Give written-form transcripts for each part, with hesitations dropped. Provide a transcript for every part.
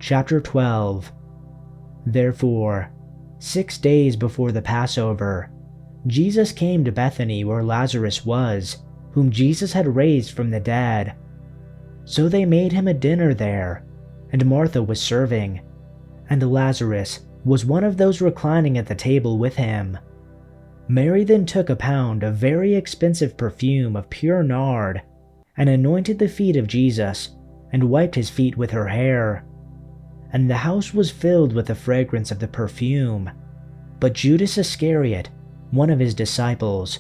Chapter 12. Therefore, 6 days before the Passover, Jesus came to Bethany where Lazarus was, whom Jesus had raised from the dead. So they made him a dinner there, and Martha was serving, and Lazarus was one of those reclining at the table with him. Mary then took a pound of very expensive perfume of pure nard, and anointed the feet of Jesus, and wiped his feet with her hair. And the house was filled with the fragrance of the perfume. But Judas Iscariot, one of his disciples,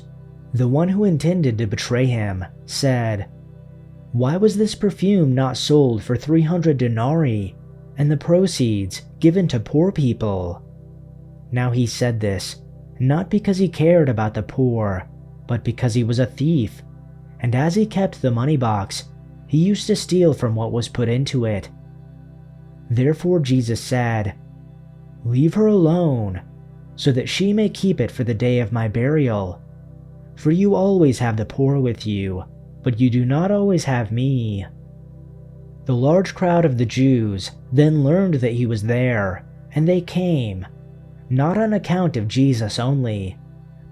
the one who intended to betray him, said, "Why was this perfume not sold for 300 denarii, and the proceeds given to poor people?" Now he said this, not because he cared about the poor, but because he was a thief, and as he kept the money box, he used to steal from what was put into it. Therefore Jesus said, "Leave her alone, so that she may keep it for the day of my burial. For you always have the poor with you, but you do not always have me." The large crowd of the Jews then learned that he was there, and they came, not on account of Jesus only,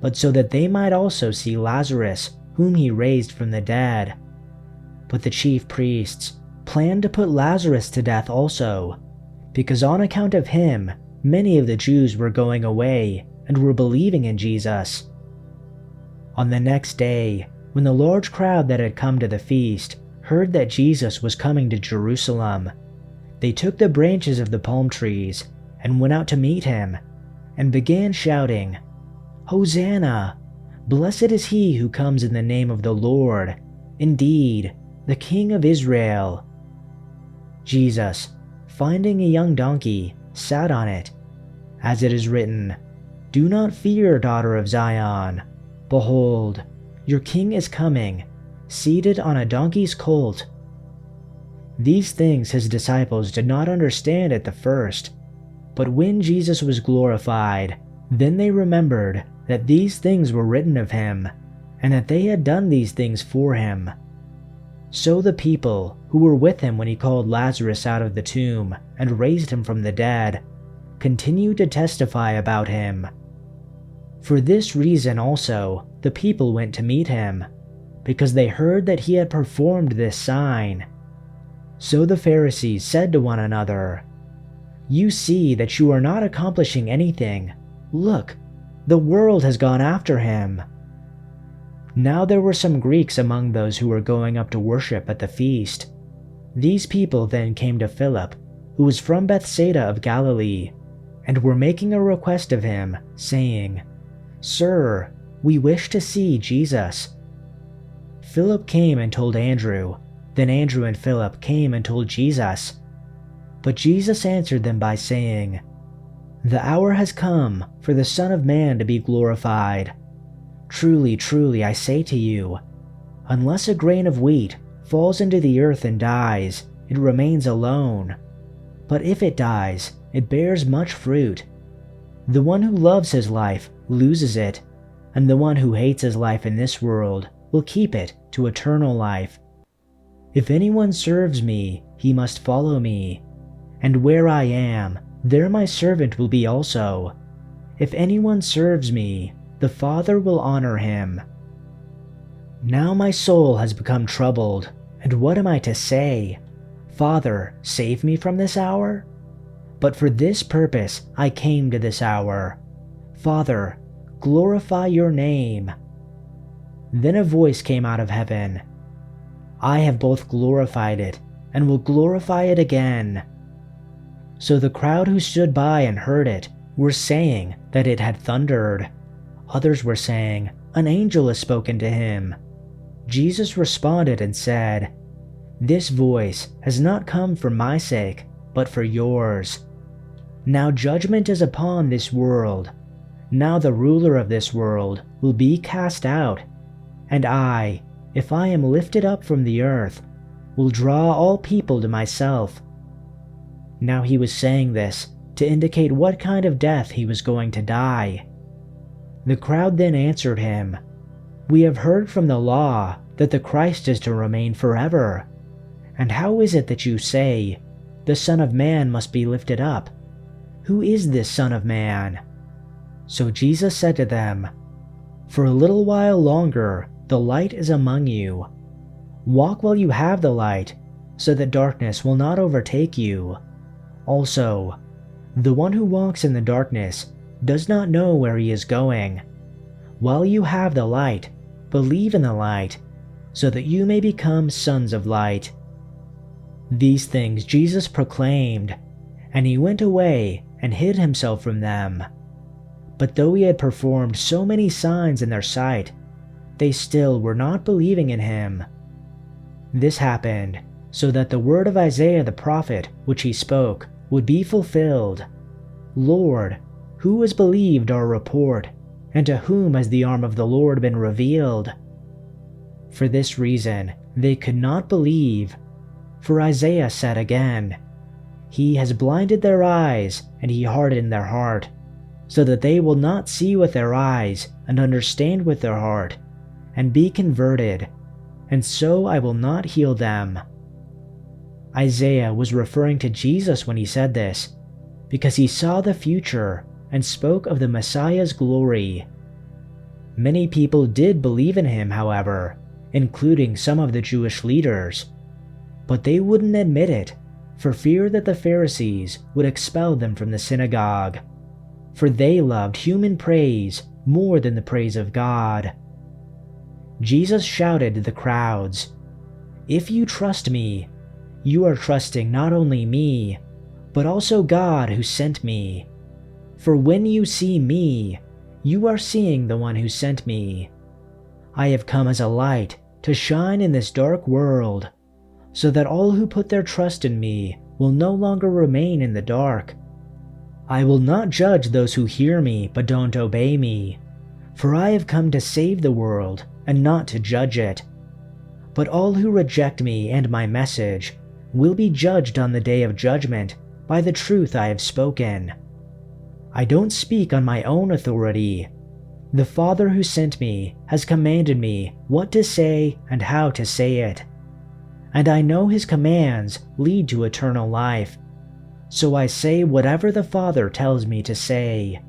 but so that they might also see Lazarus, whom he raised from the dead. But the chief priests planned to put Lazarus to death also, because on account of him, many of the Jews were going away and were believing in Jesus. On the next day, when the large crowd that had come to the feast heard that Jesus was coming to Jerusalem, they took the branches of the palm trees and went out to meet him, and began shouting, "Hosanna! Blessed is he who comes in the name of the Lord, indeed, the King of Israel." Jesus, finding a young donkey, sat on it, as it is written, "Do not fear, daughter of Zion. Behold, your king is coming, seated on a donkey's colt." These things his disciples did not understand at the first, but when Jesus was glorified, then they remembered that these things were written of him, and that they had done these things for him. So the people who were with him when he called Lazarus out of the tomb and raised him from the dead continued to testify about him. For this reason also the people went to meet him, because they heard that he had performed this sign. So the Pharisees said to one another, "You see that you are not accomplishing anything. Look, the world has gone after him." Now there were some Greeks among those who were going up to worship at the feast. These people then came to Philip, who was from Bethsaida of Galilee, and were making a request of him, saying, "Sir, we wish to see Jesus." Philip came and told Andrew. Then Andrew and Philip came and told Jesus. But Jesus answered them by saying, "The hour has come for the Son of Man to be glorified. Truly, truly, I say to you, unless a grain of wheat falls into the earth and dies, it remains alone. But if it dies, it bears much fruit. The one who loves his life loses it, and the one who hates his life in this world will keep it to eternal life. If anyone serves me, he must follow me, and where I am, there my servant will be also. If anyone serves me, the Father will honor him. Now my soul has become troubled, and what am I to say? Father, save me from this hour? But for this purpose I came to this hour. Father, glorify your name." Then a voice came out of heaven, "I have both glorified it, and will glorify it again." So the crowd who stood by and heard it were saying that it had thundered. Others were saying, "An angel has spoken to him." Jesus responded and said, "This voice has not come for my sake, but for yours. Now judgment is upon this world. Now the ruler of this world will be cast out. And I, if I am lifted up from the earth, will draw all people to myself." Now he was saying this to indicate what kind of death he was going to die. The crowd then answered him, "We have heard from the law that the Christ is to remain forever. And how is it that you say, the Son of Man must be lifted up. Who is this Son of Man?" So Jesus said to them, "For a little while longer the light is among you. Walk while you have the light, so that darkness will not overtake you. Also, the one who walks in the darkness does not know where he is going. While you have the light, believe in the light, so that you may become sons of light." These things Jesus proclaimed, and he went away and hid himself from them. But though he had performed so many signs in their sight, they still were not believing in him. This happened so that the word of Isaiah the prophet which he spoke would be fulfilled. "Lord, who has believed our report, and to whom has the arm of the Lord been revealed?" For this reason they could not believe, for Isaiah said again, "He has blinded their eyes, and he hardened their heart, so that they will not see with their eyes and understand with their heart, and be converted, and so I will not heal them." Isaiah was referring to Jesus when he said this, because he saw the future and spoke of the Messiah's glory. Many people did believe in him, however, including some of the Jewish leaders, but they wouldn't admit it for fear that the Pharisees would expel them from the synagogue, for they loved human praise more than the praise of God. Jesus shouted to the crowds, "If you trust me, you are trusting not only me, but also God who sent me. For when you see me, you are seeing the one who sent me. I have come as a light to shine in this dark world, so that all who put their trust in me will no longer remain in the dark. I will not judge those who hear me but don't obey me, for I have come to save the world and not to judge it. But all who reject me and my message will be judged on the day of judgment by the truth I have spoken. I don't speak on my own authority. The Father who sent me has commanded me what to say and how to say it. And I know his commands lead to eternal life, so I say whatever the Father tells me to say."